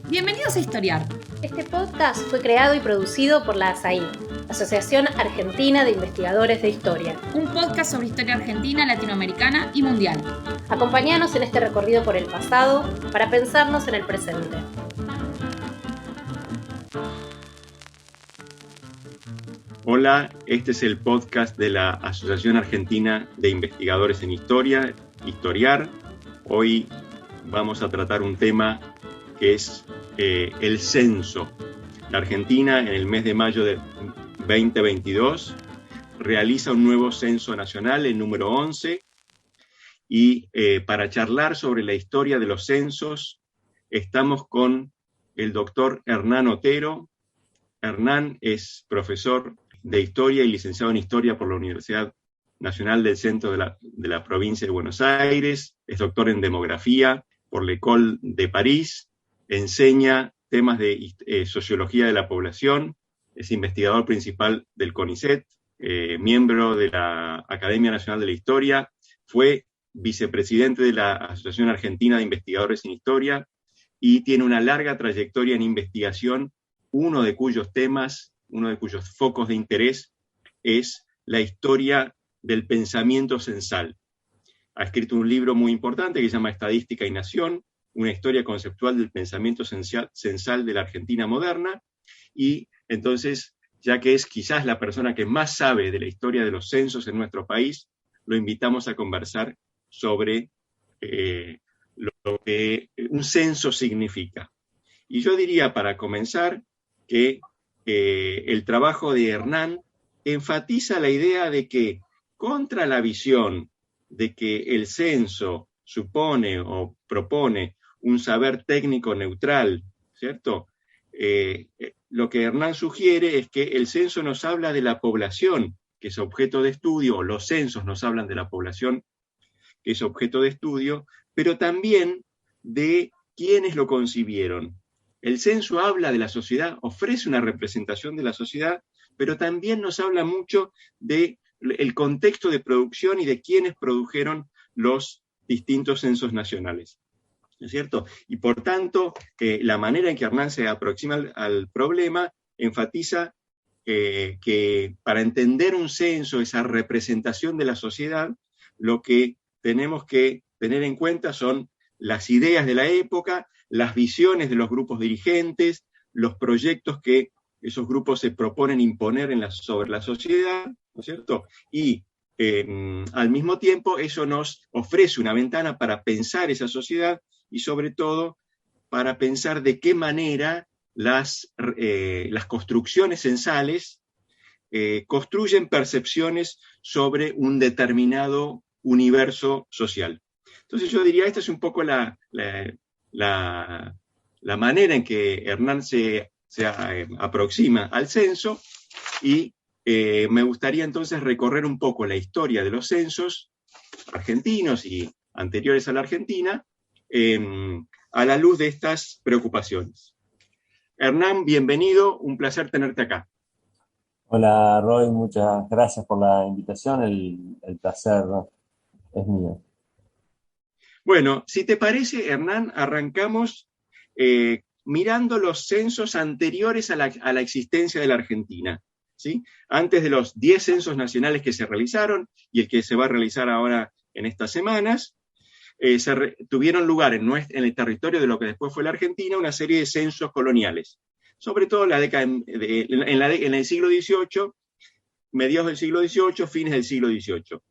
Bienvenidos a Historiar. Este podcast fue creado y producido por la ASAI, Asociación Argentina de Investigadores de Historia. Un podcast sobre historia argentina, latinoamericana y mundial. Acompáñanos en este recorrido por el pasado para pensarnos en el presente. Hola, este es el podcast de la Asociación Argentina de Investigadores en Historia, Historiar. Hoy vamos a tratar un tema que es el censo. La Argentina, en el mes de mayo de 2022, realiza un nuevo censo nacional, el número 11, y para charlar sobre la historia de los censos, estamos con el doctor Hernán Otero. Hernán es profesor de Historia y licenciado en Historia por la Universidad Nacional del Centro de la Provincia de Buenos Aires, es doctor en Demografía por l'École de París, enseña temas de sociología de la población, es investigador principal del CONICET, miembro de la Academia Nacional de la Historia, fue vicepresidente de la Asociación Argentina de Investigadores en Historia y tiene una larga trayectoria en investigación, uno de cuyos focos de interés es la historia del pensamiento censal. Ha escrito un libro muy importante que se llama Estadística y Nación, una historia conceptual del pensamiento censal de la Argentina moderna, y entonces, ya que es quizás la persona que más sabe de la historia de los censos en nuestro país, lo invitamos a conversar sobre lo que un censo significa. Y yo diría, para comenzar, que el trabajo de Hernán enfatiza la idea de que, contra la visión de que el censo supone o propone un saber técnico neutral, ¿cierto? Lo que Hernán sugiere es que el censo nos habla de la población que es objeto de estudio, o los censos nos hablan de la población que es objeto de estudio, pero también de quienes lo concibieron. El censo habla de la sociedad, ofrece una representación de la sociedad, pero también nos habla mucho del contexto de producción y de quienes produjeron los distintos censos nacionales. ¿No es cierto? Y por tanto, la manera en que Hernán se aproxima al problema enfatiza que para entender un censo, esa representación de la sociedad, lo que tenemos que tener en cuenta son las ideas de la época, las visiones de los grupos dirigentes, los proyectos que esos grupos se proponen imponer sobre la sociedad, ¿no es cierto? Y al mismo tiempo eso nos ofrece una ventana para pensar esa sociedad y sobre todo para pensar de qué manera las construcciones censales construyen percepciones sobre un determinado universo social. Entonces yo diría, esta es un poco la manera en que Hernán se aproxima al censo, y me gustaría entonces recorrer un poco la historia de los censos argentinos y anteriores a la Argentina a la luz de estas preocupaciones. Hernán, bienvenido, un placer tenerte acá. Hola Roy, muchas gracias por la invitación, el placer es mío. Bueno, si te parece, Hernán, arrancamos mirando los censos anteriores a la existencia de la Argentina, ¿sí? Antes de los 10 censos nacionales que se realizaron y el que se va a realizar ahora en estas semanas, tuvieron lugar en el territorio de lo que después fue la Argentina una serie de censos coloniales, sobre todo en el siglo XVIII, mediados del siglo XVIII, fines del siglo XVIII.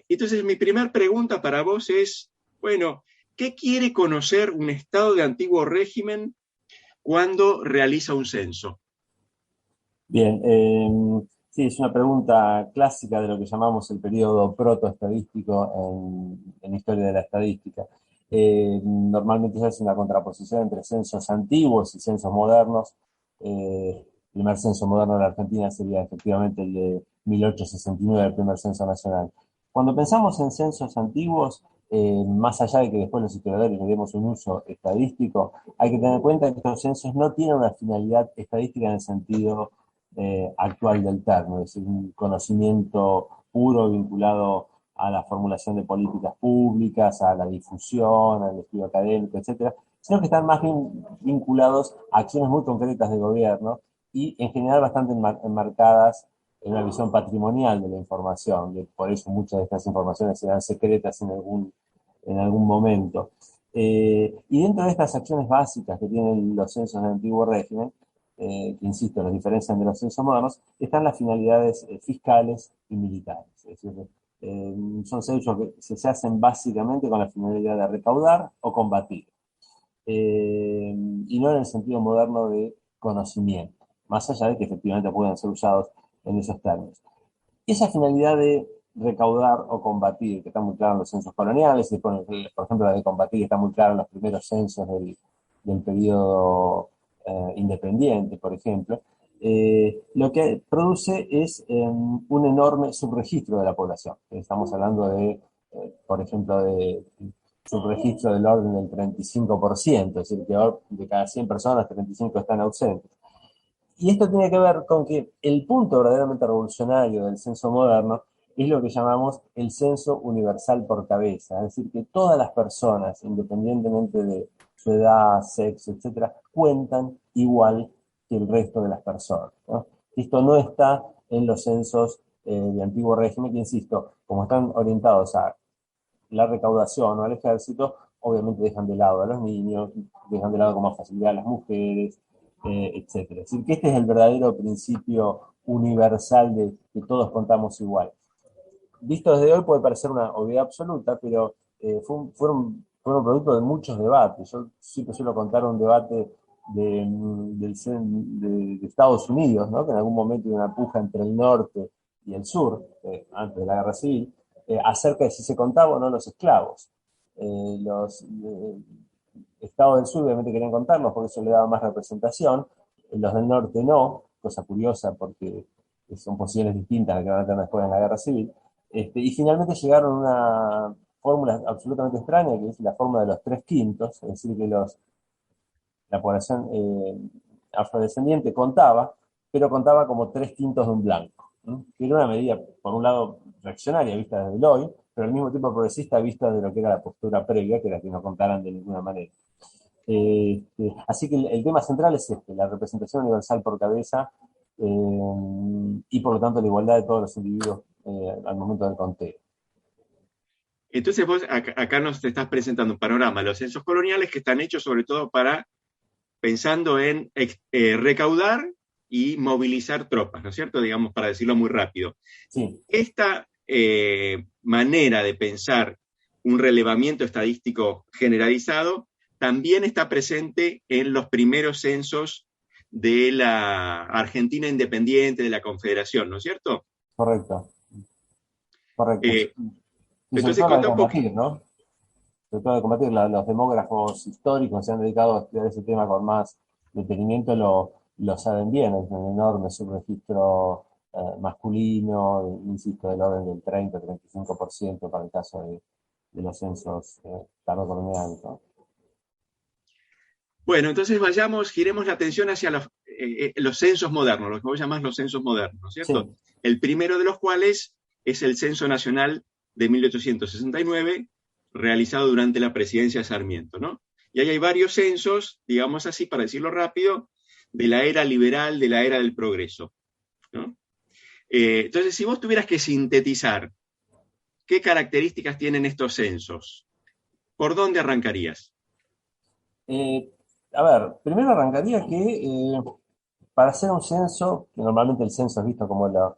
Entonces, mi primera pregunta para vos es, bueno, ¿qué quiere conocer un Estado de antiguo régimen cuando realiza un censo? Bien, sí, es una pregunta clásica de lo que llamamos el periodo protoestadístico en historia de la estadística. Normalmente se hace una contraposición entre censos antiguos y censos modernos. El primer censo moderno de la Argentina sería efectivamente el de 1869, el primer censo nacional. Cuando pensamos en censos antiguos, más allá de que después los historiadores le demos un uso estadístico, hay que tener en cuenta que estos censos no tienen una finalidad estadística en el sentido actual del término, es decir, un conocimiento puro vinculado a la formulación de políticas públicas, a la difusión, al estudio académico, etcétera, sino que están más bien vinculados a acciones muy concretas de gobierno y en general bastante enmarcadas en una visión patrimonial de la información. Por eso muchas de estas informaciones serán secretas en algún momento. Y dentro de estas acciones básicas que tienen los censos del antiguo régimen, que insisto, los diferencian de los censos modernos, están las finalidades fiscales y militares. Es decir, son censos que se hacen básicamente con la finalidad de recaudar o combatir, y no en el sentido moderno de conocimiento, más allá de que efectivamente puedan ser usados en esos términos. Esa finalidad de recaudar o combatir, que está muy clara en los censos coloniales, y por ejemplo la de combatir está muy clara en los primeros censos del periodo independiente, por ejemplo, lo que produce es un enorme subregistro de la población. Estamos hablando de, por ejemplo, de subregistro del orden del 35%, es decir, que de cada 100 personas, 35 están ausentes. Y esto tiene que ver con que el punto verdaderamente revolucionario del censo moderno es lo que llamamos el censo universal por cabeza, es decir, que todas las personas, independientemente de su edad, sexo, etcétera, cuentan igual que el resto de las personas, ¿no? Esto no está en los censos de antiguo régimen, que insisto, como están orientados a la recaudación o al ejército, obviamente dejan de lado a los niños, dejan de lado con más facilidad a las mujeres, etcétera. Es decir, que este es el verdadero principio universal de que todos contamos igual. Visto desde hoy puede parecer una obviedad absoluta, pero fueron producto de muchos debates. Yo siempre suelo contar un debate de Estados Unidos, ¿no? Que en algún momento hubo una puja entre el norte y el sur, antes de la guerra civil, acerca de si se contaban o no los esclavos. Los estados del sur obviamente querían contarlos porque eso le daba más representación, los del norte no, cosa curiosa porque son posiciones distintas a las que van a tener después en la guerra civil. Y finalmente llegaron a una fórmula absolutamente extraña, que es la fórmula de los 3/5, es decir, que la población afrodescendiente contaba, pero contaba como 3/5 de un blanco, ¿no? Que era una medida, por un lado, reaccionaria vista desde el hoy, pero al mismo tiempo progresista vista de lo que era la postura previa, que era que no contaran de ninguna manera. Así que el tema central es la representación universal por cabeza, y por lo tanto la igualdad de todos los individuos al momento del conteo. Entonces vos acá nos te estás presentando un panorama, los censos coloniales que están hechos sobre todo pensando en recaudar y movilizar tropas, ¿no es cierto? Digamos, para decirlo muy rápido. Sí. Esta manera de pensar un relevamiento estadístico generalizado también está presente en los primeros censos de la Argentina independiente, de la Confederación, ¿no es cierto? Correcto. Y sobre Entonces, todo la de cuenta un poco. combatir, ¿no? Sobre todo de combatir, los demógrafos históricos se han dedicado a estudiar ese tema con más detenimiento, lo saben bien, es un enorme subregistro masculino, insisto, del orden del 30-35% para el caso de los censos tardocoloniales, ¿no? Bueno, entonces giremos la atención hacia los censos modernos, lo que vos llamás los censos modernos, ¿no es cierto? Sí. El primero de los cuales es el Censo Nacional de 1869, realizado durante la presidencia de Sarmiento, ¿no? Y ahí hay varios censos, digamos así, para decirlo rápido, de la era liberal, de la era del progreso, ¿no? Entonces, si vos tuvieras que sintetizar qué características tienen estos censos, ¿por dónde arrancarías? A ver, primero arrancaría que para hacer un censo, que normalmente el censo es visto como la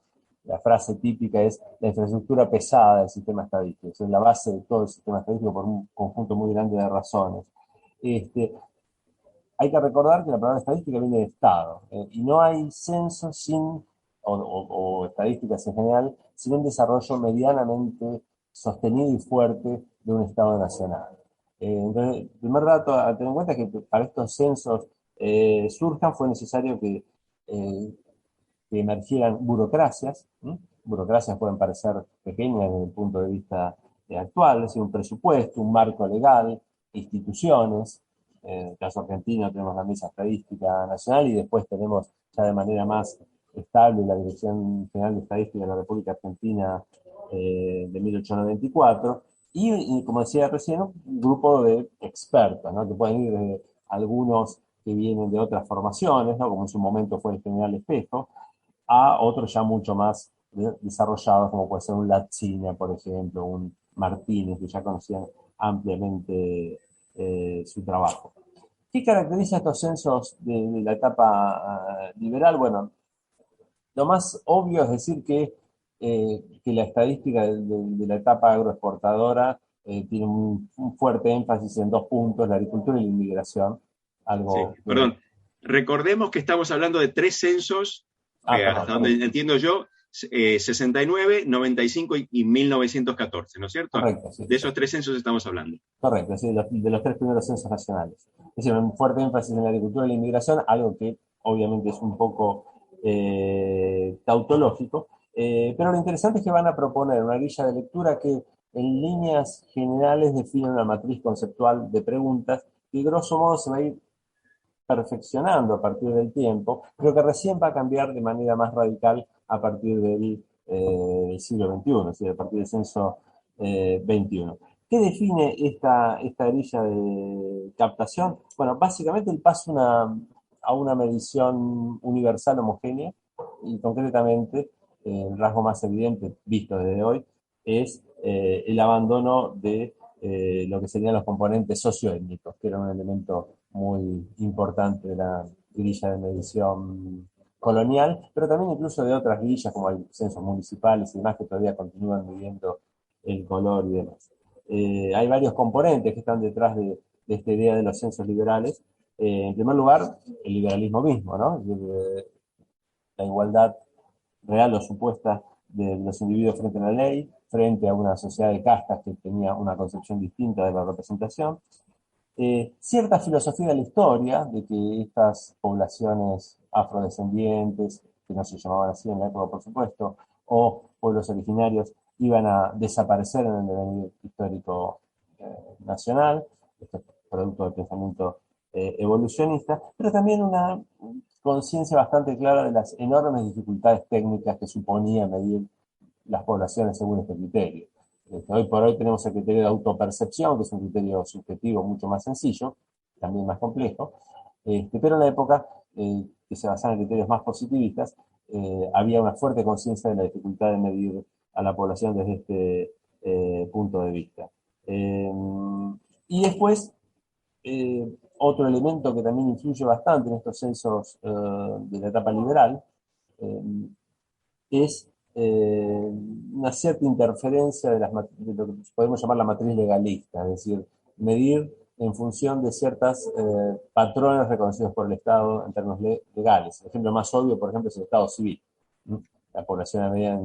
frase típica es la infraestructura pesada del sistema estadístico, es la base de todo el sistema estadístico por un conjunto muy grande de razones. Hay que recordar que la palabra estadística viene de Estado, y no hay censo o estadísticas en general, sin un desarrollo medianamente sostenido y fuerte de un Estado nacional. Entonces, el primer dato a tener en cuenta es que para estos censos surjan fue necesario que emergieran burocracias. Burocracias pueden parecer pequeñas desde el punto de vista actual, es decir, un presupuesto, un marco legal, instituciones. En el caso argentino tenemos la Mesa Estadística Nacional y después tenemos ya de manera más estable la Dirección General de Estadística de la República Argentina de 1894. y como decía recién, un grupo de expertos, ¿no? Que pueden ir desde algunos que vienen de otras formaciones, ¿no? Como en su momento fue el general Espejo, a otros ya mucho más desarrollados, como puede ser un Latzina, por ejemplo, un Martínez, que ya conocían ampliamente su trabajo. ¿Qué caracteriza estos censos de la etapa liberal? Bueno, lo más obvio es decir que la estadística de la etapa agroexportadora tiene un fuerte énfasis en dos puntos, la agricultura y la inmigración. Sí, Algo que... perdón. Recordemos que estamos hablando de 3 censos, Perdón, hasta donde entiendo yo, 69, 95 y 1914, ¿no es cierto? correcto, sí. De esos 3 censos estamos hablando. Correcto, sí, de los tres primeros censos nacionales. Es decir, un fuerte énfasis en la agricultura y la inmigración, algo que obviamente es un poco tautológico, pero lo interesante es que van a proponer una grilla de lectura que en líneas generales define una matriz conceptual de preguntas que grosso modo se va a ir perfeccionando a partir del tiempo, pero que recién va a cambiar de manera más radical a partir del siglo XXI, es decir, a partir del censo XXI. ¿Qué define esta grilla de captación? Bueno, básicamente el paso a una medición universal homogénea y concretamente el rasgo más evidente visto desde hoy es el abandono de lo que serían los componentes socioétnicos, que era un elemento muy importante de la grilla de medición colonial, pero también incluso de otras grillas como hay censos municipales y demás que todavía continúan midiendo el color y demás. Hay varios componentes que están detrás de esta idea de los censos liberales. En primer lugar, el liberalismo mismo, ¿no? La igualdad real o supuesta de los individuos frente a la ley, frente a una sociedad de castas que tenía una concepción distinta de la representación. Cierta filosofía de la historia, de que estas poblaciones afrodescendientes, que no se llamaban así en la época, por supuesto, o pueblos originarios, iban a desaparecer en el devenir histórico nacional, esto es producto del pensamiento evolucionista, pero también una conciencia bastante clara de las enormes dificultades técnicas que suponía medir las poblaciones según este criterio. Hoy por hoy tenemos el criterio de autopercepción, que es un criterio subjetivo mucho más sencillo, también más complejo, pero en la época que se basaba en criterios más positivistas, había una fuerte conciencia de la dificultad de medir a la población desde este punto de vista. Y después, otro elemento que también influye bastante en estos censos de la etapa liberal es una cierta interferencia de lo que podemos llamar la matriz legalista, es decir, medir en función de ciertos patrones reconocidos por el Estado en términos legales. El ejemplo más obvio, por ejemplo, es el Estado civil. La población había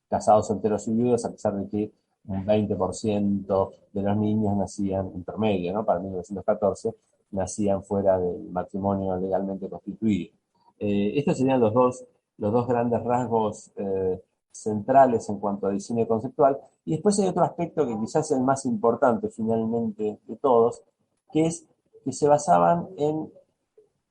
casados, solteros y viudos, a pesar de que un 20% de los niños nacían intermedio, ¿no? Para 1914, nacían fuera del matrimonio legalmente constituido. Estos serían los dos grandes rasgos centrales en cuanto a diseño conceptual. Y después hay otro aspecto que quizás es el más importante finalmente de todos, que es que se basaban en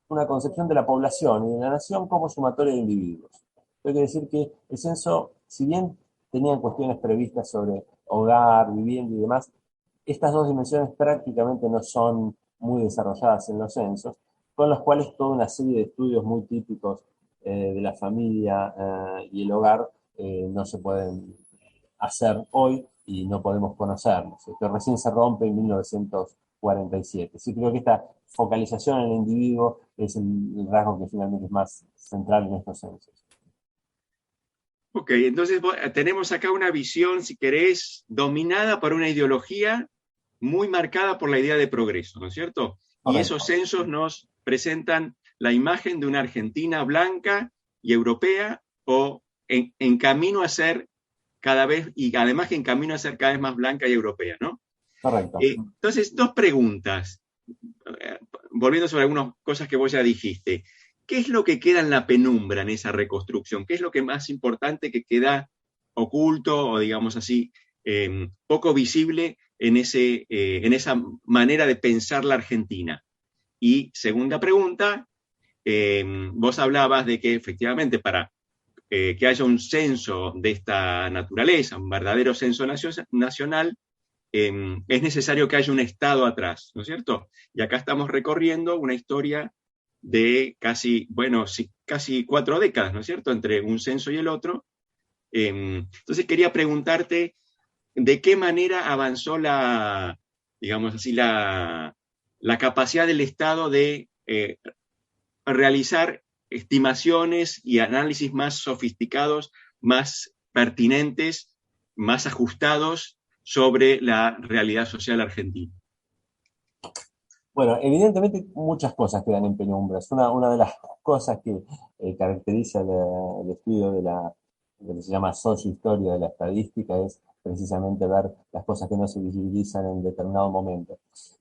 una concepción de la población y de la nación como sumatoria de individuos. Esto quiere decir que el censo, si bien tenían cuestiones previstas sobre hogar, vivienda y demás, estas dos dimensiones prácticamente no son muy desarrolladas en los censos, con los cuales toda una serie de estudios muy típicos de la familia y el hogar no se pueden hacer hoy y no podemos conocerlos. Esto recién se rompe en 1947. Sí, creo que esta focalización en el individuo es el rasgo que finalmente es más central en estos censos. Ok, entonces tenemos acá una visión, si querés, dominada por una ideología muy marcada por la idea de progreso, ¿no es cierto? Correcto. Y esos censos nos presentan la imagen de una Argentina blanca y europea o en camino a ser cada vez, y además que en camino a ser cada vez más blanca y europea, ¿no? Correcto. Entonces, dos preguntas, volviendo sobre algunas cosas que vos ya dijiste. ¿Qué es lo que queda en la penumbra en esa reconstrucción? ¿Qué es lo que más importante que queda oculto o, digamos así, poco visible en esa manera de pensar la Argentina? Y segunda pregunta, vos hablabas de que efectivamente para que haya un censo de esta naturaleza, un verdadero censo nacional, es necesario que haya un Estado atrás, ¿no es cierto? Y acá estamos recorriendo una historia de casi 4 décadas, ¿no es cierto?, entre un censo y el otro. Entonces quería preguntarte de qué manera avanzó digamos así, la capacidad del Estado de realizar estimaciones y análisis más sofisticados, más pertinentes, más ajustados sobre la realidad social argentina. Bueno, evidentemente muchas cosas quedan en penumbras. Una de las cosas que caracteriza el estudio de lo que se llama sociohistoria de la estadística es precisamente ver las cosas que no se visibilizan en determinado momento.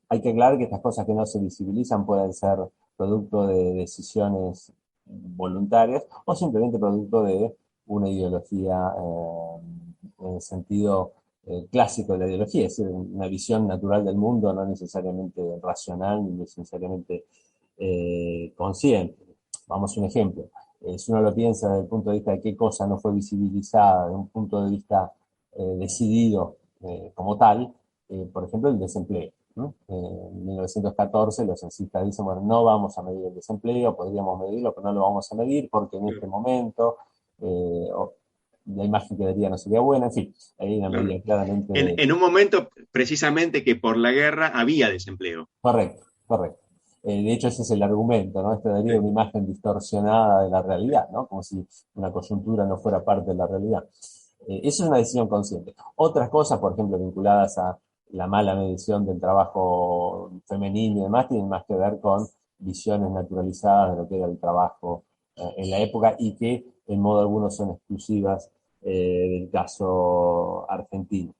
Hay que aclarar que estas cosas que no se visibilizan pueden ser producto de decisiones voluntarias o simplemente producto de una ideología en el sentido clásico de la ideología, es decir, una visión natural del mundo, no necesariamente racional ni necesariamente consciente. Vamos a un ejemplo. Si uno lo piensa desde el punto de vista de qué cosa no fue visibilizada, desde un punto de vista decidido como tal, por ejemplo, el desempleo, ¿no? En 1914 los censistas dicen, bueno, no vamos a medir el desempleo, podríamos medirlo, pero no lo vamos a medir porque en este momento la imagen que daría no sería buena, en fin, hay una medida claramente... En un momento precisamente que por la guerra había desempleo. Correcto, correcto. De hecho, ese es el argumento, ¿no? Esto daría una imagen distorsionada de la realidad, ¿no? Como si una coyuntura no fuera parte de la realidad. Eso es una decisión consciente. Otras cosas, por ejemplo, vinculadas a la mala medición del trabajo femenino y demás, tienen más que ver con visiones naturalizadas de lo que era el trabajo en la época y que en modo alguno son exclusivas del caso argentino.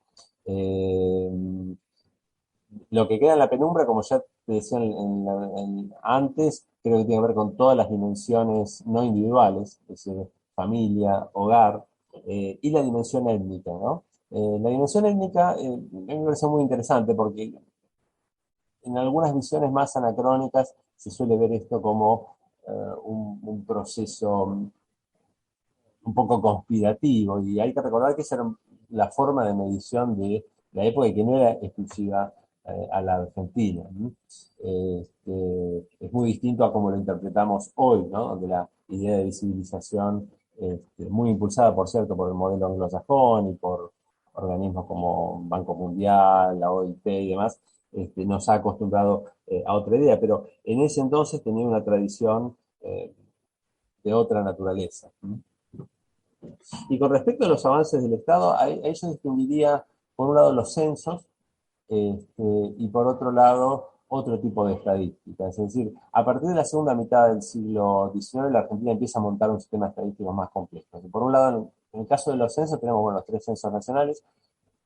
Lo que queda en la penumbra, como ya te decía antes, creo que tiene que ver con todas las dimensiones no individuales, es decir, familia, hogar, y la dimensión étnica, ¿no? La dimensión étnica a mí me parece muy interesante porque en algunas visiones más anacrónicas se suele ver esto como un proceso un poco conspirativo, y hay que recordar que esa era la forma de medición de la época y que no era exclusiva a la Argentina. Es muy distinto a cómo lo interpretamos hoy, ¿no? Donde la idea de visibilización, muy impulsada, por cierto, por el modelo anglosajón y por organismos como Banco Mundial, la OIT y demás, nos ha acostumbrado a otra idea, pero en ese entonces tenía una tradición de otra naturaleza. Y con respecto a los avances del Estado, a ellos distinguiría, por un lado, los censos, y por otro lado, otro tipo de estadísticas. Es decir, a partir de la segunda mitad del siglo XIX, la Argentina empieza a montar un sistema estadístico más complejo. Por un lado, en el caso de los censos, tenemos, bueno, los 3 censos nacionales,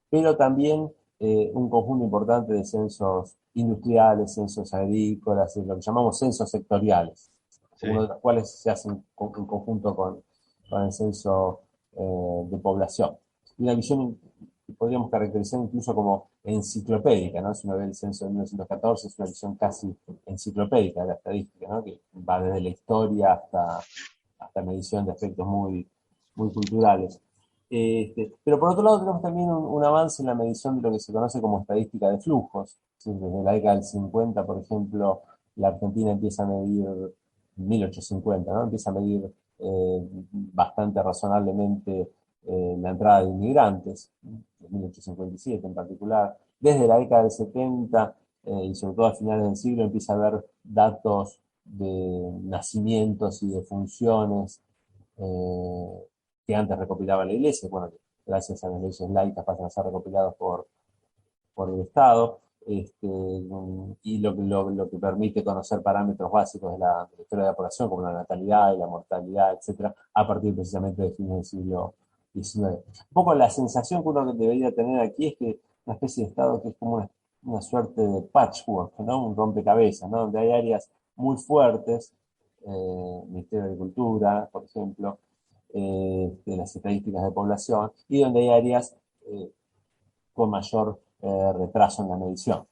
pero también un conjunto importante de censos industriales, censos agrícolas, lo que llamamos censos sectoriales, sí, uno de los cuales se hace en conjunto con el censo de población. Y una visión que podríamos caracterizar incluso como enciclopédica, ¿no? Si uno ve el censo de 1914, es una visión casi enciclopédica de la estadística, ¿no? Que va desde la historia hasta medición de aspectos muy, muy culturales. Pero por otro lado tenemos también un avance en la medición de lo que se conoce como estadística de flujos. ¿Sí? Desde la década del 50, por ejemplo, la Argentina empieza a medir, 1850, ¿no? Empieza a medir bastante razonablemente la entrada de inmigrantes, en 1857 en particular. Desde la década del 70 y sobre todo a finales del siglo empieza a haber datos de nacimientos y de funciones que antes recopilaba la Iglesia, bueno, gracias a las leyes laicas pasan a ser recopilados por el Estado, y lo que permite conocer parámetros básicos de la historia de la población, como la natalidad y la mortalidad, etcétera, a partir precisamente de fines del siglo XIX. Un poco la sensación que uno debería tener aquí es que una especie de Estado que es como una suerte de patchwork, ¿no? Un rompecabezas, ¿no? Donde hay áreas muy fuertes, Ministerio de Agricultura, por ejemplo, de las estadísticas de población, y donde hay áreas con mayor retraso en la medición,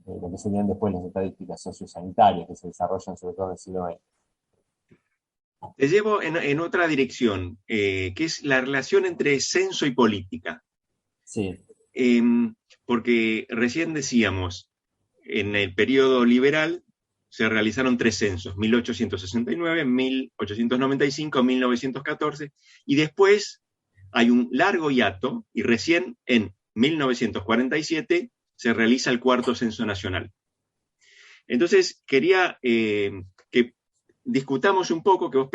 lo que serían después las estadísticas sociosanitarias que se desarrollan sobre todo en el siglo XX. Te llevo en otra dirección, que es la relación entre censo y política. Sí. porque recién decíamos, en el periodo liberal se realizaron 3 censos, 1869, 1895, 1914, y después hay un largo hiato, y recién en 1947 se realiza el 4º censo nacional. Entonces, quería que discutamos un poco, que vos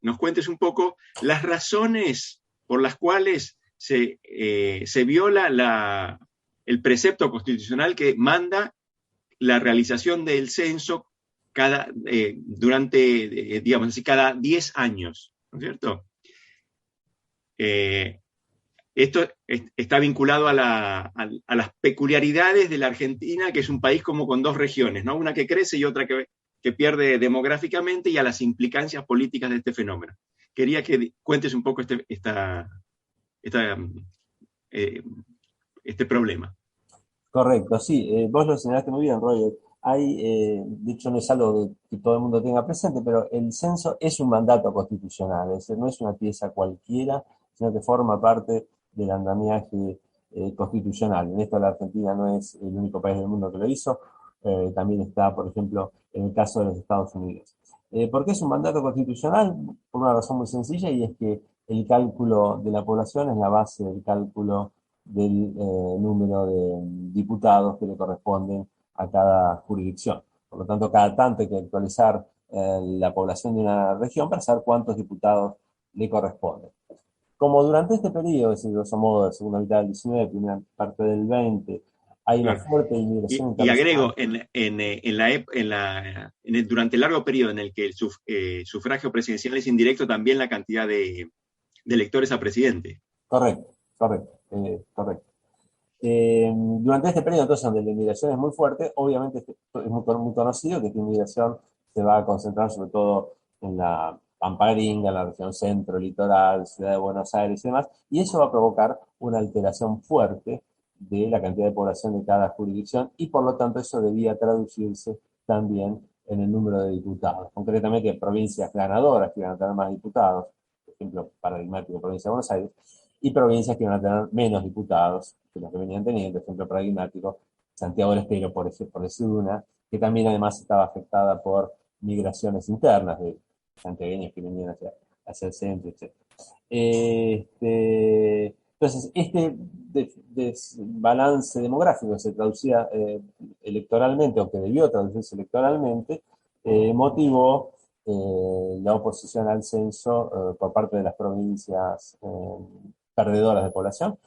nos cuentes un poco las razones por las cuales se viola el precepto constitucional que manda la realización del censo durante, digamos así, cada 10 años, ¿no es cierto? Esto está vinculado a las peculiaridades de la Argentina, que es un país como con 2 regiones, ¿no? Una que crece y otra que pierde demográficamente, y a las implicancias políticas de este fenómeno. Quería que cuentes un poco este problema. Correcto, sí, vos lo señalaste muy bien, Roger. De hecho, no es algo que todo el mundo tenga presente, pero el censo es un mandato constitucional, es decir, no es una pieza cualquiera, sino que forma parte del andamiaje constitucional. En esto la Argentina no es el único país del mundo que lo hizo, también está, por ejemplo, en el caso de los Estados Unidos. ¿Por qué es un mandato constitucional? Por una razón muy sencilla, y es que el cálculo de la población es la base del cálculo del número de diputados que le corresponden a cada jurisdicción. Por lo tanto, cada tanto hay que actualizar la población de una región para saber cuántos diputados le corresponden. Como durante este periodo, es decir, grosso modo, de segunda mitad del 19, primera parte del 20, hay una fuerte inmigración internacional. Y agrego, durante el largo periodo en el que el sufragio presidencial es indirecto, también la cantidad de electores a presidente. Correcto. Durante este periodo, entonces, donde la inmigración es muy fuerte, obviamente es muy conocido que esta inmigración se va a concentrar sobre todo en la Pampa Gringa, en la región centro, litoral, ciudad de Buenos Aires y demás, y eso va a provocar una alteración fuerte de la cantidad de población de cada jurisdicción, y por lo tanto eso debía traducirse también en el número de diputados. Concretamente, provincias ganadoras que iban a tener más diputados, por ejemplo, paradigmático, provincia de Buenos Aires, y provincias que iban a tener menos diputados que los que venían teniendo, por ejemplo, paradigmático, Santiago del Estero, por decir una, que también además estaba afectada por migraciones internas de santiagueños que venían hacia el centro, etc. Entonces, este desbalance demográfico se traducía electoralmente, o que debió traducirse electoralmente, motivó la oposición al censo por parte de las provincias perdedoras de población,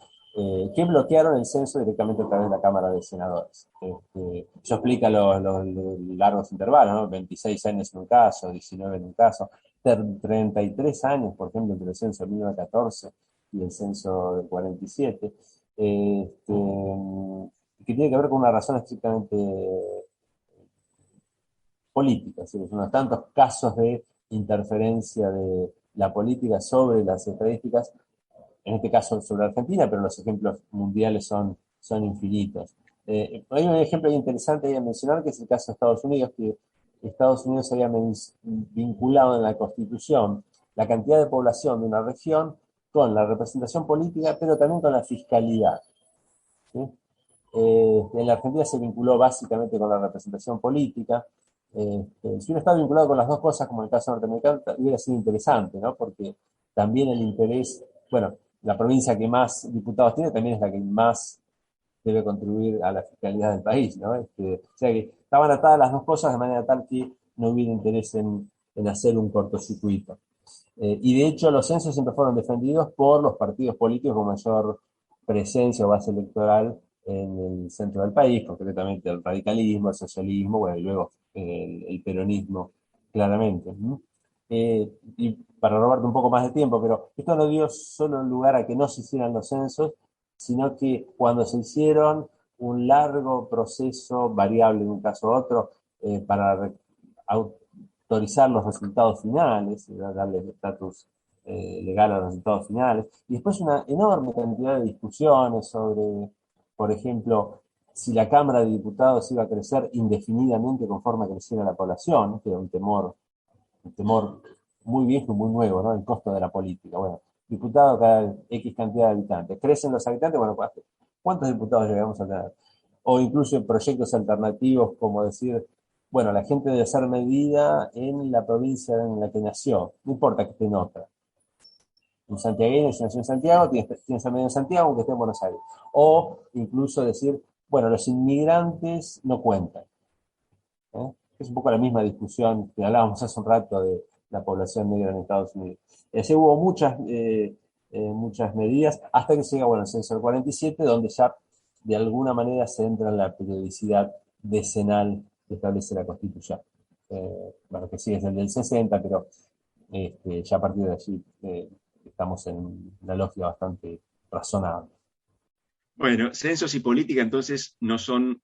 que bloquearon el censo directamente a través de la Cámara de Senadores. Eso explica los largos intervalos, ¿no? 26 años en un caso, 19 en un caso, 33 años, por ejemplo, entre el censo de 1914 y el censo del 47, que tiene que ver con una razón estrictamente política, es decir, unos tantos casos de interferencia de la política sobre las estadísticas, en este caso sobre Argentina, pero los ejemplos mundiales son infinitos. Hay un ejemplo interesante a mencionar, que es el caso de Estados Unidos, que Estados Unidos había vinculado en la Constitución la cantidad de población de una región con la representación política, pero también con la fiscalidad, ¿sí? En la Argentina se vinculó básicamente con la representación política. Si uno está vinculado con las dos cosas, como en el caso norteamericano, hubiera sido interesante, ¿no? Porque también el interés, bueno, la provincia que más diputados tiene también es la que más debe contribuir a la fiscalidad del país, ¿no? O sea que estaban atadas las dos cosas de manera tal que no hubiera interés en hacer un cortocircuito. Y de hecho los censos siempre fueron defendidos por los partidos políticos con mayor presencia o base electoral en el centro del país, concretamente el radicalismo, el socialismo, bueno, y luego el peronismo, claramente. Y para robarte un poco más de tiempo, pero esto no dio solo lugar a que no se hicieran los censos, sino que cuando se hicieron, un largo proceso, variable de un caso a otro, para autorizar los resultados finales, darle estatus legal a los resultados finales, y después una enorme cantidad de discusiones sobre, por ejemplo, si la Cámara de Diputados iba a crecer indefinidamente conforme creciera la población, que era un temor muy viejo y muy nuevo, ¿no? El costo de la política. Bueno, diputado cada X cantidad de habitantes. Crecen los habitantes, bueno, ¿Cuántos diputados llegamos a tener? O incluso proyectos alternativos como decir, bueno, la gente debe ser medida en la provincia en la que nació, no importa que esté en otra. Un santiagueño, si nació en Santiago, tiene que ser medio en Santiago, aunque esté en Buenos Aires. O incluso decir, bueno, los inmigrantes no cuentan. Es un poco la misma discusión que hablábamos hace un rato de la población negra en Estados Unidos. Así hubo muchas medidas, hasta que llega, bueno, el censo del 47, donde ya de alguna manera se entra en la periodicidad decenal que establece la Constitución. Bueno, que sí es el del 60, pero ya a partir de allí estamos en una lógica bastante razonable. Bueno, censos y política entonces no son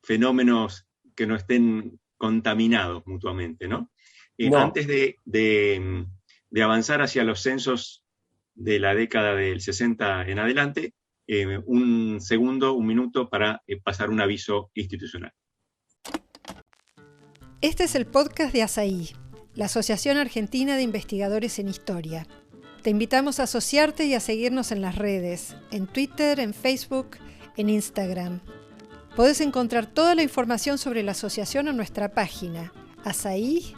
fenómenos que no estén contaminados mutuamente, ¿no? No. Antes de avanzar hacia los censos de la década del 60 en adelante, un minuto para pasar un aviso institucional. Este es el podcast de ASAI, la Asociación Argentina de Investigadores en Historia. Te invitamos a asociarte y a seguirnos en las redes, en Twitter, en Facebook, en Instagram. Podés encontrar toda la información sobre la asociación en nuestra página, asai.org.ar.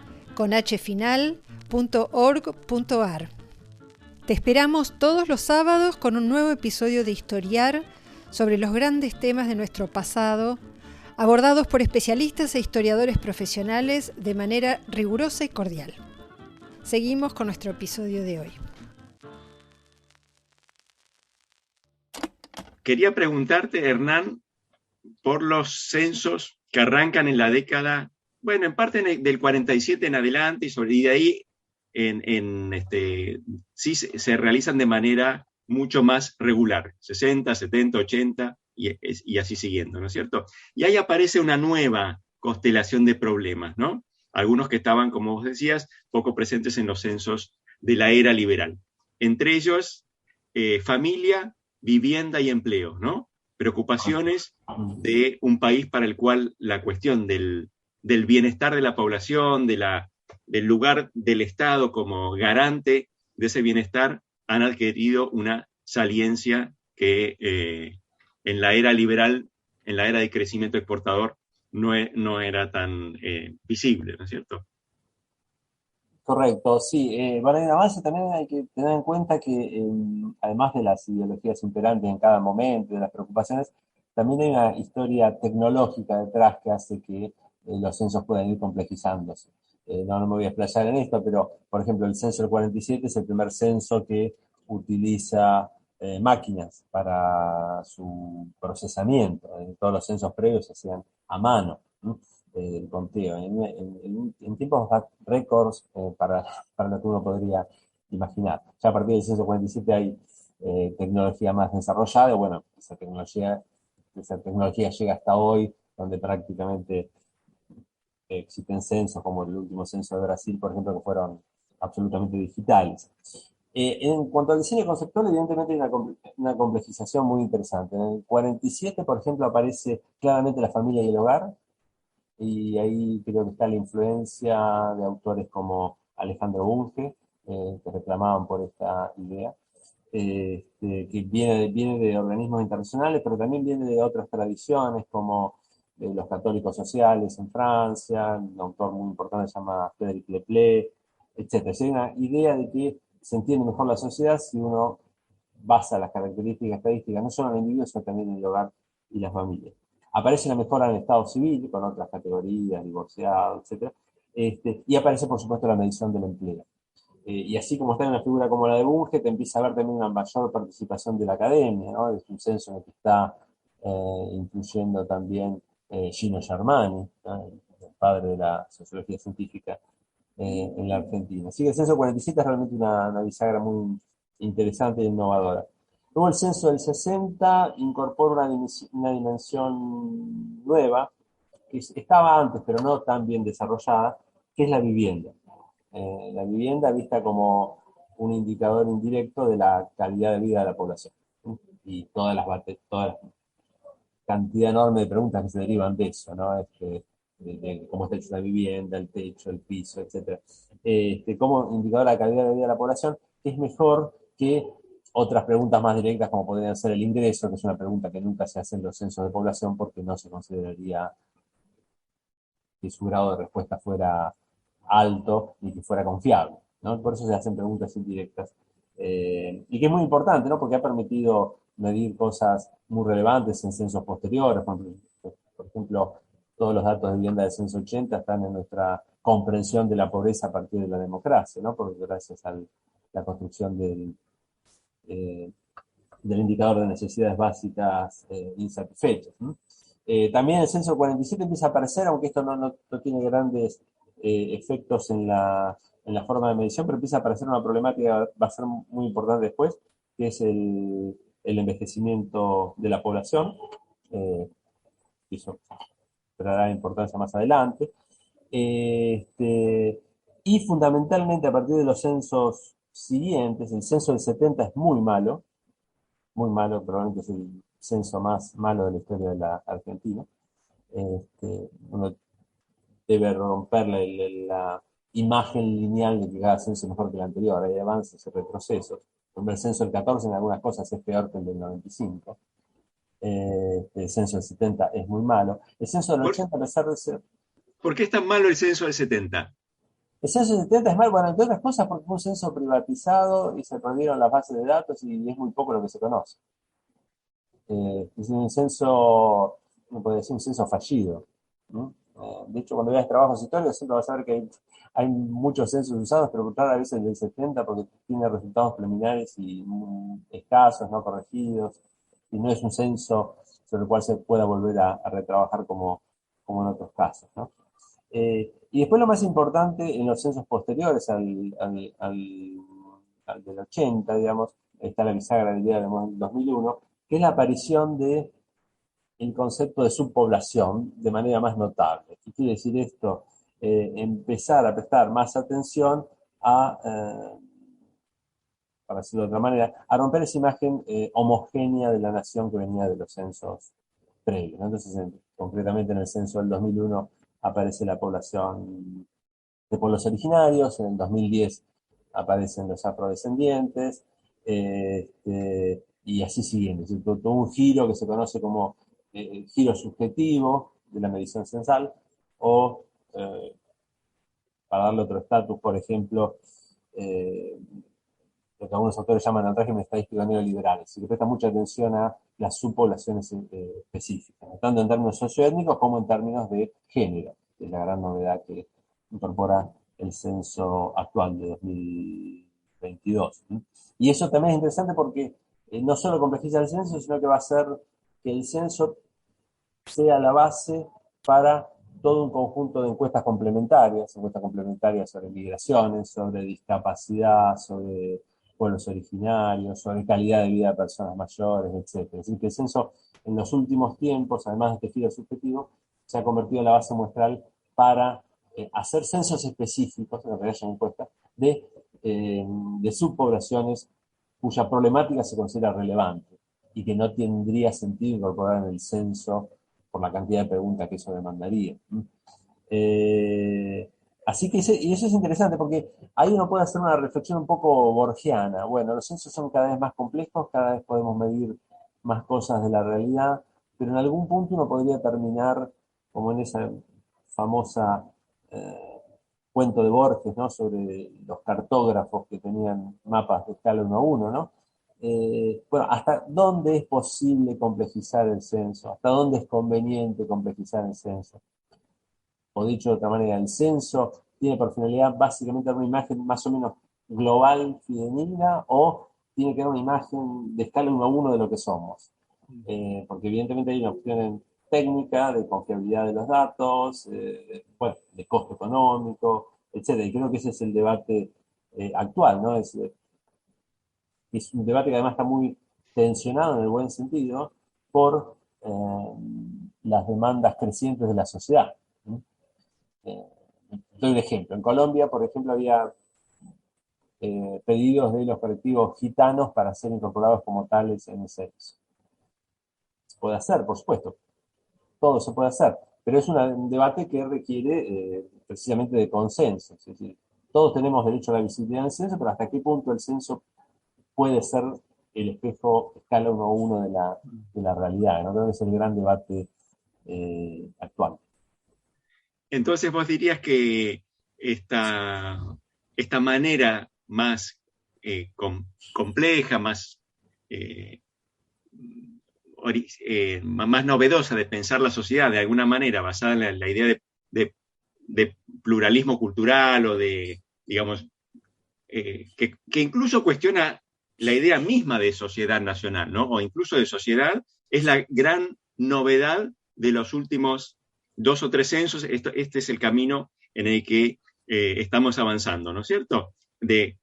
Te esperamos todos los sábados con un nuevo episodio de Historiar sobre los grandes temas de nuestro pasado, abordados por especialistas e historiadores profesionales de manera rigurosa y cordial. Seguimos con nuestro episodio de hoy. Quería preguntarte, Hernán, por los censos que arrancan en la década, bueno, en parte del 47 en adelante, y de ahí sí se realizan de manera mucho más regular, 60, 70, 80 y así siguiendo, ¿no es cierto? Y ahí aparece una nueva constelación de problemas, ¿no? Algunos que estaban, como vos decías, poco presentes en los censos de la era liberal. Entre ellos, familia, vivienda y empleo, ¿no? Preocupaciones de un país para el cual la cuestión del bienestar de la población, del lugar del Estado como garante de ese bienestar, han adquirido una saliencia que en la era liberal, en la era de crecimiento exportador, no era tan visible, ¿no es cierto? Correcto, sí. Para el avance también hay que tener en cuenta que además de las ideologías imperantes en cada momento, de las preocupaciones, también hay una historia tecnológica detrás que hace que los censos puedan ir complejizándose. No me voy a explayar en esto, pero por ejemplo el censo del 47 es el primer censo que utiliza máquinas para su procesamiento. Todos los censos previos se hacían a mano. El conteo, en tiempos récords para lo que uno podría imaginar. Ya a partir del censo 47 hay tecnología más desarrollada, y bueno, esa tecnología llega hasta hoy, donde prácticamente existen censos, como el último censo de Brasil, por ejemplo, que fueron absolutamente digitales. En cuanto al diseño conceptual, evidentemente hay una complejización muy interesante. En el 47, por ejemplo, aparece claramente la familia y el hogar, y ahí creo que está la influencia de autores como Alejandro Bunge, que reclamaban por esta idea, que viene de organismos internacionales, pero también viene de otras tradiciones, como los católicos sociales en Francia, un autor muy importante se llama Frédéric Leplé, etc. Hay una idea de que se entiende mejor la sociedad si uno basa las características estadísticas no solo en el individuo, sino también en el hogar y las familias. Aparece la mejora en el estado civil, con otras categorías, divorciado, etc. Y aparece, por supuesto, la medición del empleo. Y así como está en una figura como la de Bunge, te empieza a ver también una mayor participación de la academia, ¿no? Es un censo en el que está incluyendo también Gino Germani, ¿no? El padre de la sociología científica en la Argentina. Así que el censo 47 es realmente una bisagra muy interesante e innovadora. Luego el censo del 60 incorpora una dimensión nueva, que estaba antes, pero no tan bien desarrollada, que es la vivienda. La vivienda vista como un indicador indirecto de la calidad de vida de la población. Y toda la cantidad enorme de preguntas que se derivan de eso, ¿no? De cómo está hecha la vivienda, el techo, el piso, etc. Como indicador de la calidad de vida de la población, es mejor que otras preguntas más directas como podrían ser el ingreso, que es una pregunta que nunca se hace en los censos de población porque no se consideraría que su grado de respuesta fuera alto y que fuera confiable, ¿no? Por eso se hacen preguntas indirectas. Y que es muy importante, ¿no? Porque ha permitido medir cosas muy relevantes en censos posteriores. Por ejemplo, todos los datos de vivienda del censo 80 están en nuestra comprensión de la pobreza a partir de la democracia, ¿no? Porque gracias a la construcción del indicador de necesidades básicas insatisfechas, ¿no? También el censo 47 empieza a aparecer, aunque esto no tiene grandes efectos en la forma de medición, pero empieza a aparecer una problemática que va a ser muy importante después, que es el envejecimiento de la población. Eso tendrá importancia más adelante. Y fundamentalmente a partir de los censos siguientes, el censo del 70 es muy malo, probablemente es el censo más malo de la historia de la Argentina. Uno debe romper la imagen lineal de que cada censo es mejor que el anterior, hay avances y retrocesos. El censo del 14 en algunas cosas es peor que el del 95. El censo del 70 es muy malo. El censo del 80, a pesar de ser... ¿Por qué es tan malo el censo del 70? El censo del 70 es malo, bueno, entre otras cosas porque fue un censo privatizado y se perdieron las bases de datos y es muy poco lo que se conoce. Es un censo, no puede decir un censo fallido, ¿no? De hecho, cuando veas trabajos históricos siempre vas a ver que hay muchos censos usados, pero rara vez el del 70 porque tiene resultados preliminares y escasos, no corregidos, y no es un censo sobre el cual se pueda volver a retrabajar como en otros casos, ¿no? Y después lo más importante en los censos posteriores al del 80, digamos, está la bisagra del día del 2001, que es la aparición del concepto de subpoblación de manera más notable. ¿Qué quiere decir esto? Empezar a prestar más atención para decirlo de otra manera, a romper esa imagen homogénea de la nación que venía de los censos previos, ¿no? Entonces, concretamente en el censo del 2001 aparece la población de pueblos originarios, en el 2010 aparecen los afrodescendientes, y así siguiendo. Es decir, todo un giro que se conoce como giro subjetivo de la medición censal, o para darle otro estatus, por ejemplo, lo que algunos autores llaman el régimen estadístico neoliberal, es decir, que presta mucha atención a las subpoblaciones específicas, tanto en términos socioétnicos como en términos de género, que es la gran novedad que incorpora el censo actual de 2022. ¿Sí? Y eso también es interesante porque no solo complejiza el censo, sino que va a hacer que el censo sea la base para todo un conjunto de encuestas complementarias sobre migraciones, sobre discapacidad, sobre pueblos originarios, sobre calidad de vida de personas mayores, etc. Es decir, que el censo en los últimos tiempos, además de este giro subjetivo, se ha convertido en la base muestral para hacer censos específicos, en lo que haya encuestas, de subpoblaciones cuya problemática se considera relevante y que no tendría sentido incorporar en el censo por la cantidad de preguntas que eso demandaría. Así que y eso es interesante porque ahí uno puede hacer una reflexión un poco borgiana. Bueno, los censos son cada vez más complejos, cada vez podemos medir más cosas de la realidad, pero en algún punto uno podría terminar como en esa famosa cuento de Borges, ¿no? Sobre los cartógrafos que tenían mapas de escala 1 a 1, ¿no? Bueno, ¿hasta dónde es posible complejizar el censo? ¿Hasta dónde es conveniente complejizar el censo? O dicho de otra manera, el censo tiene por finalidad básicamente dar una imagen más o menos global, fidedigna, o tiene que dar una imagen de escala 1 a 1 de lo que somos. Porque evidentemente hay una opción técnica de confiabilidad de los datos, bueno, de costo económico, etc. Y creo que ese es el debate actual, ¿no? Es un debate que además está muy tensionado en el buen sentido por las demandas crecientes de la sociedad. Doy un ejemplo. En Colombia, por ejemplo, había pedidos de los colectivos gitanos para ser incorporados como tales en el censo. Se puede hacer, por supuesto. Todo se puede hacer. Pero es un debate que requiere precisamente de consenso. Es decir, todos tenemos derecho a la visibilidad en el censo, pero hasta qué punto el censo puede ser el espejo escala 1 a 1 de la realidad, ¿no? Creo que es el gran debate actual. Entonces vos dirías que esta manera más compleja, más, más novedosa de pensar la sociedad, de alguna manera, basada en la idea de pluralismo cultural o de, digamos, que incluso cuestiona la idea misma de sociedad nacional, ¿no? O incluso de sociedad, es la gran novedad de los últimos 2 o 3 censos. Este es el camino en el que estamos avanzando, ¿no es cierto? En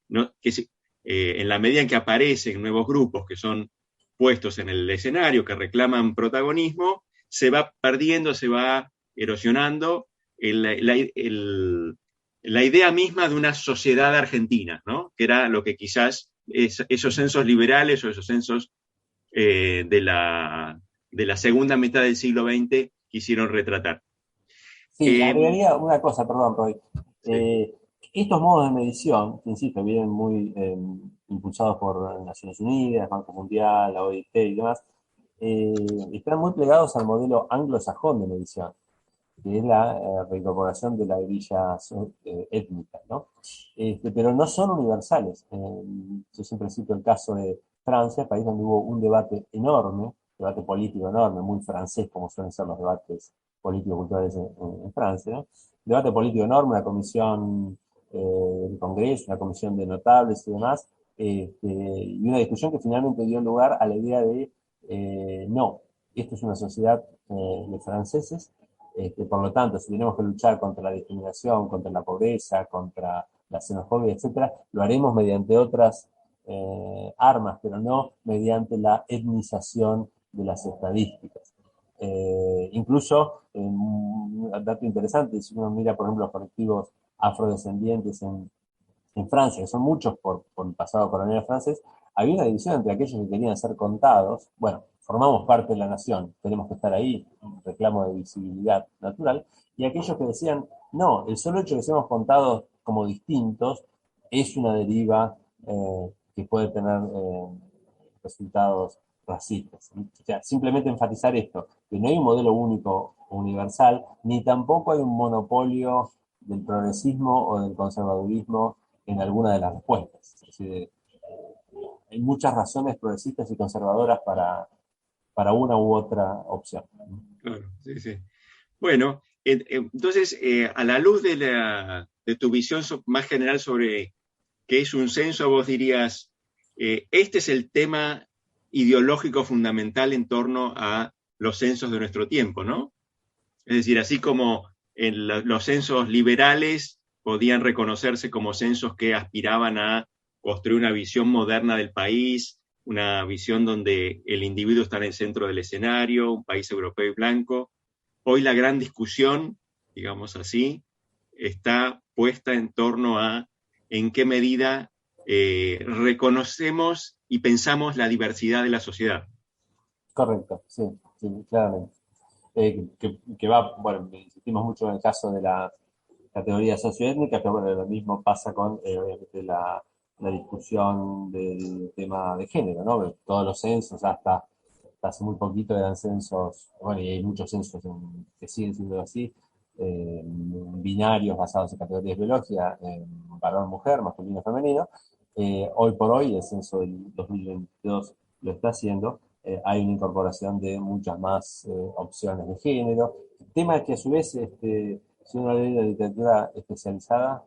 la medida en que aparecen nuevos grupos que son puestos en el escenario, que reclaman protagonismo, se va perdiendo, se va erosionando la idea misma de una sociedad argentina, ¿no? Que era lo que quizás esos censos liberales o esos censos de la segunda mitad del siglo XX quisieron retratar. Sí, agregaría una cosa, perdón, Roy. Sí. Estos modos de medición, que insisto, vienen muy impulsados por Naciones Unidas, Banco Mundial, la OIT y demás, están muy plegados al modelo anglosajón de medición, que es la reincorporación de las grillas étnicas, ¿no? Pero no son universales. Yo siempre cito el caso de Francia, país donde hubo un debate enorme, debate político enorme, muy francés, como suelen ser los debates políticos culturales en Francia, ¿no? Debate político enorme, una comisión del Congreso, una comisión de notables y demás, y una discusión que finalmente dio lugar a la idea de, no, esto es una sociedad de franceses. Por lo tanto, si tenemos que luchar contra la discriminación, contra la pobreza, contra la xenofobia, etcétera, lo haremos mediante otras armas, pero no mediante la etnización de las estadísticas. Incluso, un dato interesante, si uno mira, por ejemplo, los colectivos afrodescendientes en Francia, que son muchos por el pasado colonial francés, había una división entre aquellos que querían ser contados. Bueno, formamos parte de la nación, tenemos que estar ahí, un reclamo de visibilidad natural, y aquellos que decían, no, el solo hecho de que seamos contados como distintos es una deriva que puede tener resultados racistas. O sea, simplemente enfatizar esto, que no hay un modelo único o universal, ni tampoco hay un monopolio del progresismo o del conservadurismo en alguna de las respuestas. Es decir, hay muchas razones progresistas y conservadoras para una u otra opción. Claro, sí, sí. Bueno, entonces, a la luz de tu visión más general sobre qué es un censo, vos dirías, este es el tema ideológico fundamental en torno a los censos de nuestro tiempo, ¿no? Es decir, así como en los censos liberales podían reconocerse como censos que aspiraban a construir una visión moderna del país, una visión donde el individuo está en el centro del escenario, un país europeo y blanco. Hoy la gran discusión, digamos así, está puesta en torno a en qué medida reconocemos y pensamos la diversidad de la sociedad. Correcto, sí, sí, claramente. Que va, bueno, insistimos mucho en el caso de la categoría socioétnica, pero bueno, lo mismo pasa con la discusión del tema de género, ¿no? Todos los censos, hasta hace muy poquito eran censos, bueno, y hay muchos censos que siguen siendo así, binarios basados en categorías biológicas, varón-mujer, masculino-femenino. Hoy por hoy, el censo del 2022 lo está haciendo. Hay una incorporación de muchas más opciones de género. Tema que a su vez, si uno lee la literatura especializada,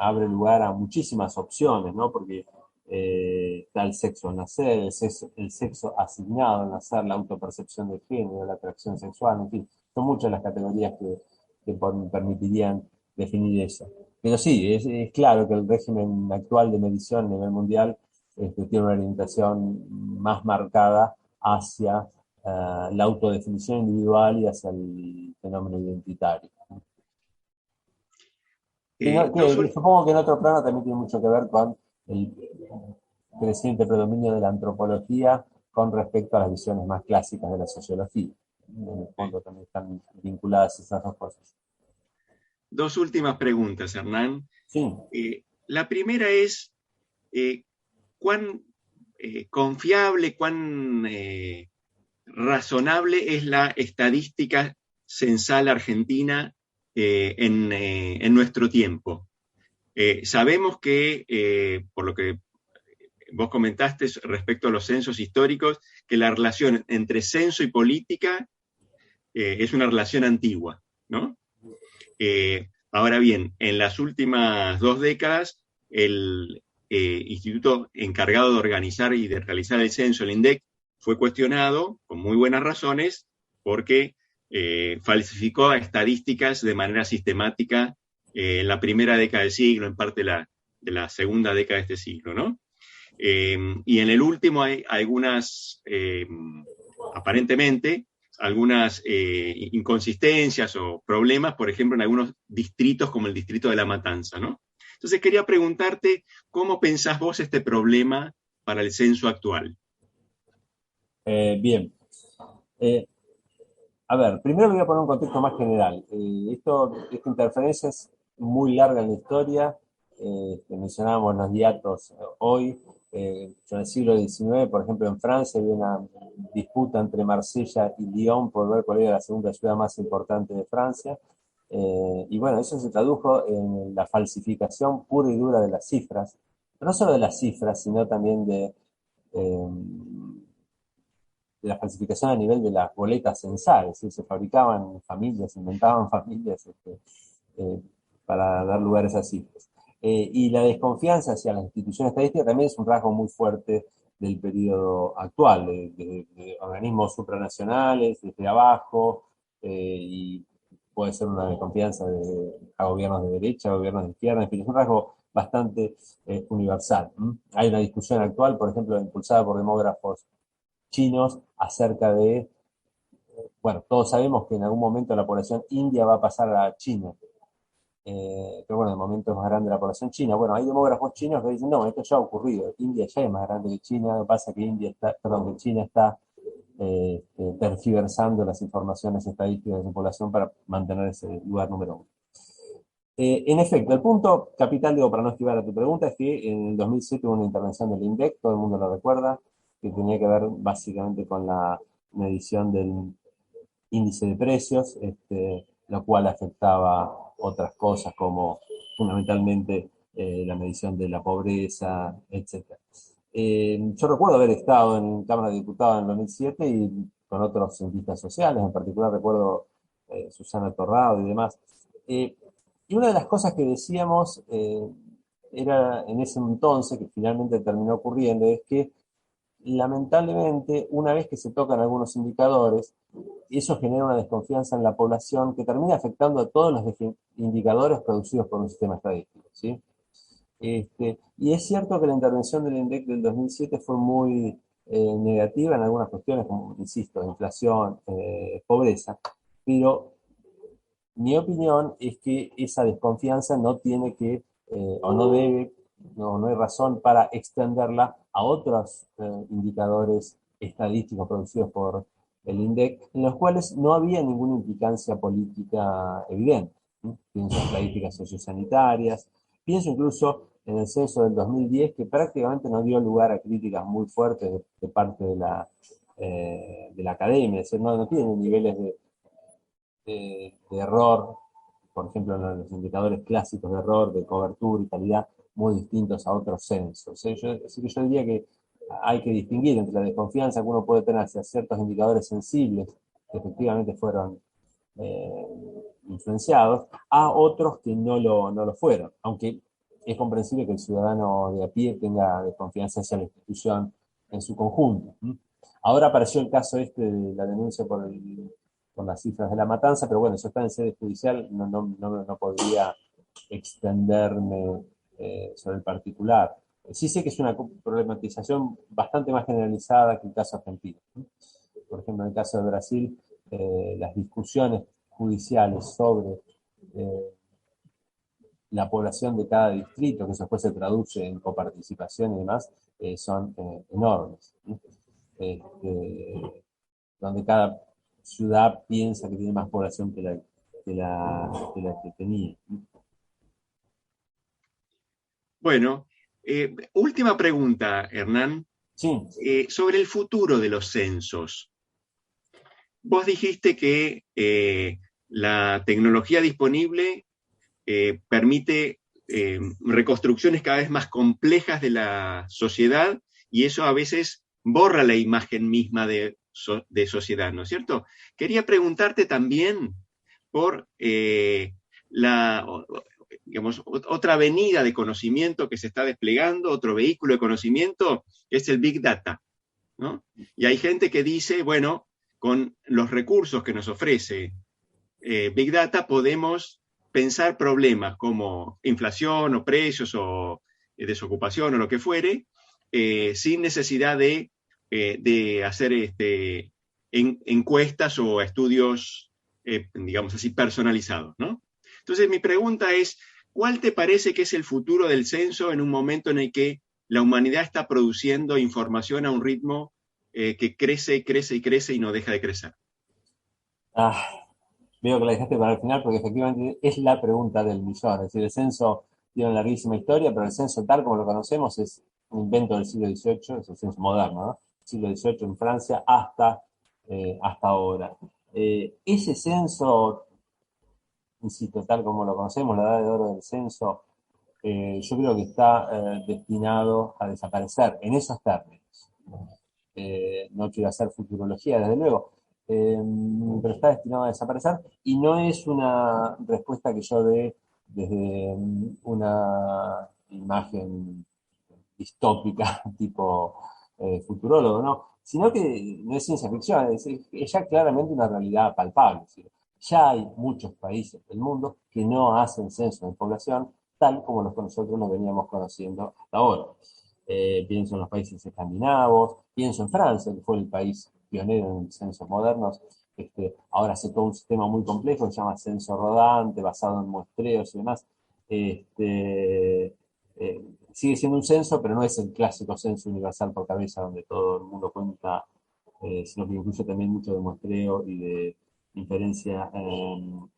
abre lugar a muchísimas opciones, ¿no? Porque está el sexo al nacer, el sexo asignado al nacer, la autopercepción de género, la atracción sexual, en fin, son muchas las categorías que permitirían definir eso. Pero sí, es claro que el régimen actual de medición a nivel mundial tiene una orientación más marcada hacia la autodefinición individual y hacia el fenómeno identitario. Supongo que en otro plano también tiene mucho que ver con el creciente predominio de la antropología con respecto a las visiones más clásicas de la sociología. En el fondo también están vinculadas esas dos cosas. Dos últimas preguntas, Hernán. Sí. La primera es, ¿cuán confiable, cuán razonable es la estadística censal argentina en nuestro tiempo. Sabemos que, por lo que vos comentaste respecto a los censos históricos, que la relación entre censo y política es una relación antigua, ¿no? Ahora bien, en las últimas 2 décadas, el instituto encargado de organizar y de realizar el censo, el INDEC, fue cuestionado, con muy buenas razones, porque falsificó estadísticas de manera sistemática en la primera década del siglo, en parte de la segunda década de este siglo, ¿no? Y en el último hay algunas, aparentemente, algunas inconsistencias o problemas, por ejemplo, en algunos distritos como el distrito de La Matanza, ¿no? Entonces quería preguntarte, ¿cómo pensás vos este problema para el censo actual? Bien. A ver, primero voy a poner un contexto más general. Esta interferencia es muy larga en la historia. Mencionábamos los hiatos hoy. En el siglo XIX, por ejemplo, en Francia había una disputa entre Marsella y Lyon por ver cuál era la segunda ciudad más importante de Francia. Y bueno, eso se tradujo en la falsificación pura y dura de las cifras. No solo de las cifras, sino también de la falsificación a nivel de las boletas censales. ¿Sí? Se fabricaban familias, inventaban familias para dar lugar a esas cifras. Y la desconfianza hacia las instituciones estadísticas también es un rasgo muy fuerte del periodo actual, de organismos supranacionales, desde abajo, y puede ser una desconfianza a gobiernos de derecha, a gobiernos de izquierda, en fin, es un rasgo bastante universal. Hay una discusión actual, por ejemplo, impulsada por demógrafos chinos acerca de, bueno, todos sabemos que en algún momento la población india va a pasar a China. Pero bueno, de momento es más grande la población china. Bueno, hay demógrafos chinos que dicen, no, esto ya ha ocurrido, India ya es más grande que China, lo que pasa es que que China está tergiversando las informaciones estadísticas de su población para mantener ese lugar número 1. En efecto, el punto capital, digo, para no esquivar a tu pregunta, es que en el 2007 hubo una intervención del INDEC, todo el mundo lo recuerda, que tenía que ver básicamente con la medición del índice de precios, lo cual afectaba otras cosas como fundamentalmente la medición de la pobreza, etc. Yo recuerdo haber estado en Cámara de Diputados en el 2007 y con otros cientistas sociales, en particular recuerdo Susana Torrado y demás. Y una de las cosas que decíamos era en ese entonces, que finalmente terminó ocurriendo, es que lamentablemente, una vez que se tocan algunos indicadores, eso genera una desconfianza en la población que termina afectando a todos los indicadores producidos por un sistema estadístico, ¿sí? Y es cierto que la intervención del INDEC del 2007 fue muy negativa en algunas cuestiones, como insisto, inflación, pobreza, pero mi opinión es que esa desconfianza no tiene que, o no debe, no hay razón para extenderla a otros indicadores estadísticos producidos por el INDEC, en los cuales no había ninguna implicancia política evidente. Pienso en estadísticas sociosanitarias, pienso incluso en el censo del 2010, que prácticamente no dio lugar a críticas muy fuertes de parte de la academia, es decir, no tiene niveles de error, por ejemplo, en los indicadores clásicos de error, de cobertura y calidad, muy distintos a otros censos. Así que yo diría que hay que distinguir entre la desconfianza que uno puede tener hacia ciertos indicadores sensibles que efectivamente fueron influenciados, a otros que no lo fueron, aunque es comprensible que el ciudadano de a pie tenga desconfianza hacia la institución en su conjunto. Ahora apareció el caso de la denuncia por las cifras de La Matanza, pero bueno, eso está en sede judicial, no podría extenderme sobre el particular. Sí sé que es una problematización bastante más generalizada que el caso argentino. Por ejemplo, en el caso de Brasil, las discusiones judiciales sobre la población de cada distrito, que eso después se traduce en coparticipación y demás, son enormes. Donde cada ciudad piensa que tiene más población que la que tenía. Bueno, última pregunta, Hernán. Sí. Sobre el futuro de los censos. Vos dijiste que la tecnología disponible permite reconstrucciones cada vez más complejas de la sociedad y eso a veces borra la imagen misma de sociedad, ¿no es cierto? Quería preguntarte también por la, digamos, otra avenida de conocimiento que se está desplegando, otro vehículo de conocimiento, que es el Big Data, ¿no? Y hay gente que dice, bueno, con los recursos que nos ofrece Big Data podemos pensar problemas como inflación o precios o desocupación o lo que fuere, sin necesidad de hacer encuestas o estudios, digamos así, personalizados, ¿no? Entonces mi pregunta es, ¿cuál te parece que es el futuro del censo en un momento en el que la humanidad está produciendo información a un ritmo que crece, crece y crece y no deja de crecer? Veo que la dejaste para el final porque efectivamente es la pregunta del millón. Es decir, el censo tiene una larguísima historia, pero el censo tal como lo conocemos es un invento del siglo XVIII, es el censo moderno, ¿no? Siglo XVIII en Francia hasta ahora. Ese censo, insisto, tal como lo conocemos, la edad de oro del censo, yo creo que está destinado a desaparecer en esos términos. No quiero hacer futurología, desde luego, pero está destinado a desaparecer y no es una respuesta que yo dé desde una imagen distópica tipo futurólogo, ¿no? Sino que no es ciencia ficción, es ya claramente una realidad palpable. Es decir, ya hay muchos países del mundo que no hacen censo de población tal como los que nosotros nos veníamos conociendo hasta ahora. Pienso en los países escandinavos, pienso en Francia, que fue el país pionero en censos modernos. Ahora hace todo un sistema muy complejo que se llama censo rodante, basado en muestreos y demás. Este, Sigue siendo un censo, pero no es el clásico censo universal por cabeza donde todo el mundo cuenta, sino que incluye también mucho de muestreo y de inferencia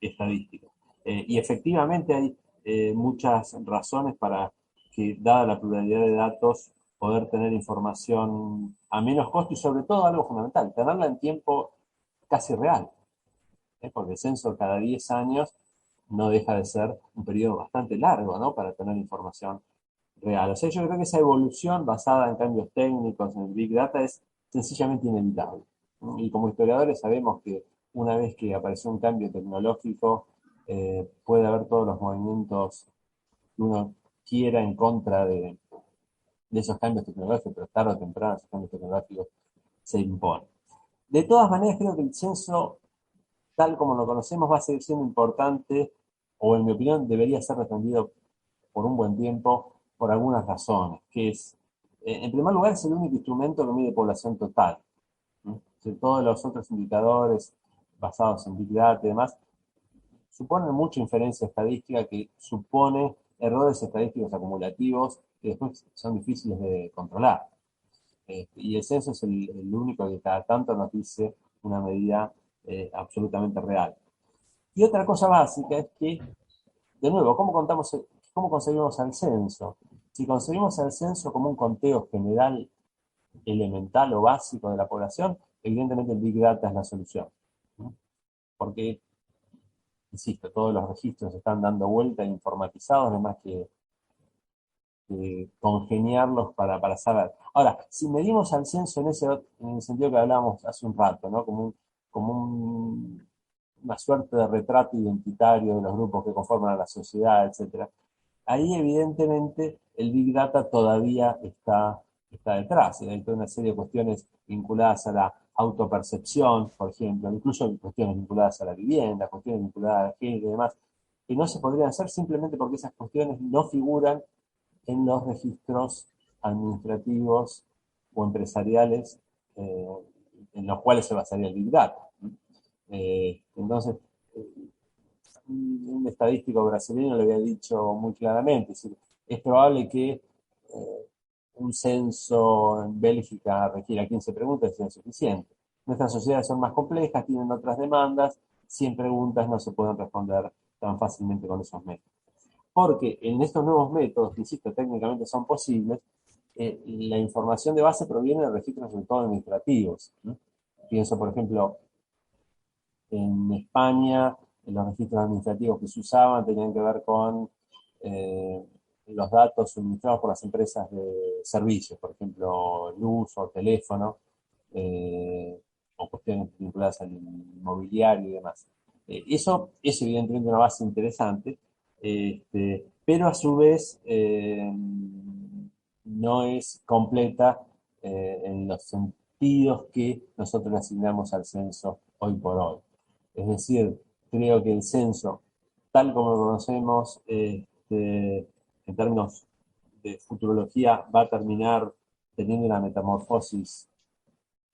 estadística. Y efectivamente hay muchas razones para que, dada la pluralidad de datos, poder tener información a menos costo y sobre todo algo fundamental, tenerla en tiempo casi real, porque el censo cada 10 años no deja de ser un periodo bastante largo, ¿no? Para tener información real. O sea, yo creo que esa evolución basada en cambios técnicos en el Big Data es sencillamente inevitable. Y como historiadores sabemos que una vez que apareció un cambio tecnológico, puede haber todos los movimientos que uno quiera en contra de esos cambios tecnológicos, pero tarde o temprano esos cambios tecnológicos se imponen. De todas maneras, creo que el censo, tal como lo conocemos, va a seguir siendo importante, o en mi opinión debería ser defendido por un buen tiempo, por algunas razones, que es, en primer lugar, es el único instrumento que mide población total. Todos los otros indicadores basados en Big Data y demás suponen mucha inferencia estadística que supone errores estadísticos acumulativos que después son difíciles de controlar. Y el censo es el único que cada tanto nos dice una medida absolutamente real. Y otra cosa básica es que, de nuevo, ¿cómo conseguimos el censo? Si conseguimos el censo como un conteo general, elemental o básico de la población, evidentemente el Big Data es la solución. ¿No? Porque, insisto, todos los registros están dando vuelta informatizados, además que congeniarlos para saber. Ahora, si medimos al censo en el sentido que hablábamos hace un rato, ¿no? Una suerte de retrato identitario de los grupos que conforman a la sociedad, etc. Ahí evidentemente el Big Data todavía está detrás. Hay toda una serie de cuestiones vinculadas a la autopercepción, por ejemplo, incluso cuestiones vinculadas a la vivienda, cuestiones vinculadas a la género y demás, que no se podrían hacer simplemente porque esas cuestiones no figuran en los registros administrativos o empresariales en los cuales se basaría el Big Data. Entonces, un estadístico brasileño lo había dicho muy claramente, es probable que un censo en Bélgica requiera 15 preguntas y sea suficiente. Nuestras sociedades son más complejas, tienen otras demandas, 100 preguntas no se pueden responder tan fácilmente con esos métodos. Porque en estos nuevos métodos, que insisto, técnicamente son posibles, la información de base proviene de registros sobre todo administrativos, ¿no? Pienso, por ejemplo, en España, los registros administrativos que se usaban tenían que ver con los datos suministrados por las empresas de servicios, por ejemplo, luz o teléfono, o cuestiones vinculadas al inmobiliario y demás. Eso es evidentemente una base interesante, pero a su vez no es completa en los sentidos que nosotros le asignamos al censo hoy por hoy. Es decir, creo que el censo, tal como lo conocemos, en términos de futurología, va a terminar teniendo una metamorfosis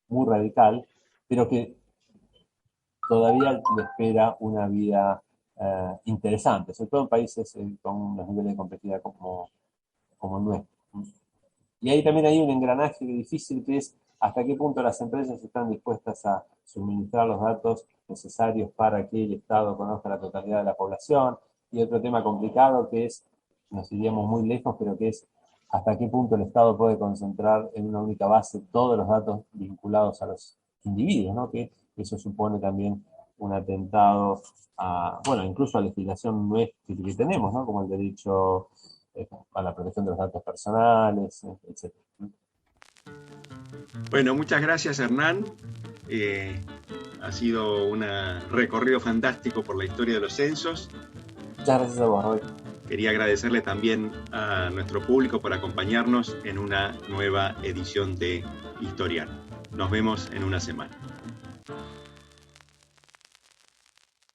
muy radical, pero que todavía le espera una vida interesante, sobre todo en países con unos niveles de complejidad como el nuestro. Y ahí también hay un engranaje difícil que es hasta qué punto las empresas están dispuestas a suministrar los datos necesarios para que el Estado conozca la totalidad de la población. Y otro tema complicado que es, nos iríamos muy lejos, pero que es hasta qué punto el Estado puede concentrar en una única base todos los datos vinculados a los individuos, ¿no? Que eso supone también un atentado a, bueno, incluso a la legislación que tenemos, ¿no? Como el derecho a la protección de los datos personales, etc. Bueno, muchas gracias, Hernán. Ha sido un recorrido fantástico por la historia de los censos. Muchas gracias a vos, Roy. Quería agradecerle también a nuestro público por acompañarnos en una nueva edición de Historiar. Nos vemos en una semana.